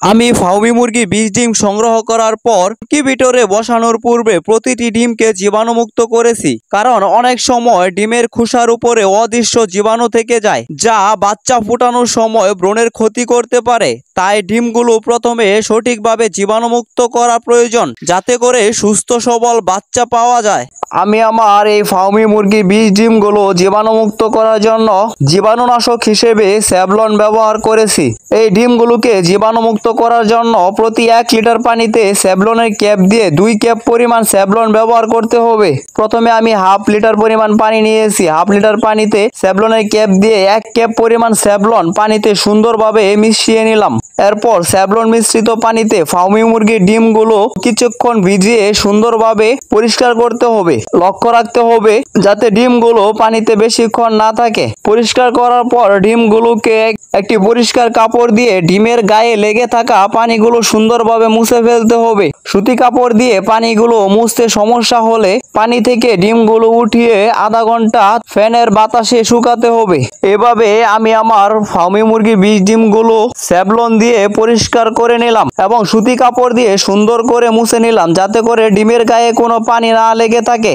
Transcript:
আমি ফাউমি মুরগি ২০ ডিম সংগ্রহ করার পর ইনকিউবেটরে বসানোর পূর্বে প্রতিটি ডিমকে জীবাণুমুক্ত করেছি, কারণ অনেক সময় ডিমের খোসার উপরে অদৃশ্য জীবাণু থেকে যায় যা বাচ্চা ফোটানোর সময় ব্রণের ক্ষতি করতে পারে। তাই ডিমগুলো প্রথমে সঠিকভাবে জীবাণুমুক্ত করা প্রয়োজন, যাতে করে সুস্থ সবল বাচ্চা পাওয়া যায়। আমি আমার এই ফাউমি মুরগি ২০ ডিমগুলো জীবাণুমুক্ত করার জন্য জীবাণুনাশক হিসেবে স্যাভলন ব্যবহার করেছি। এই ডিমগুলোকে জীবাণুমুক্ত করার জন্য প্রতি ১ লিটার পানিতে স্যাভলনের ক্যাপ দিয়ে ২ ক্যাপ পরিমাণ স্যাভলন ব্যবহার করতে হবে। প্রথমে আমি হাফ লিটার পরিমাণ পানি নিয়েছি। হাফ লিটার পানিতে স্যাভলনের ক্যাপ দিয়ে ১ ক্যাপ পরিমাণ স্যাভলন পানিতে সুন্দরভাবে মিশিয়ে নিলাম। এরপর স্যাভলন মিশ্রিত পানিতে ফাউমি মুরগির ডিমগুলো কিছুক্ষণ ভিজিয়ে সুন্দরভাবে পরিষ্কার করতে হবে। লক্ষ্য রাখতে হবে যাতে ডিমগুলো পানিতে বেশিক্ষণ না থাকে। পরিষ্কার করার পর ডিমগুলোকে একটি পরিষ্কার কাপড় দিয়ে ডিমের গায়ে লেগে থাকা পানিগুলো সুন্দরভাবে মুছে ফেলতে হবে। সুতি কাপড় দিয়ে পানিগুলো মুছতে সমস্যা হলে পানি থেকে ডিমগুলো উঠিয়ে আধা ঘন্টা ফ্যানের বাতাসে শুকাতে হবে। এভাবে আমি আমার ফাউমি মুরগি ২০ ডিমগুলো স্যাভলন দিয়ে পরিষ্কার করে নিলাম এবং সুতি কাপড় দিয়ে সুন্দর করে মুছে নিলাম, যাতে করে ডিমের গায়ে কোনো পানি না লেগে থাকে।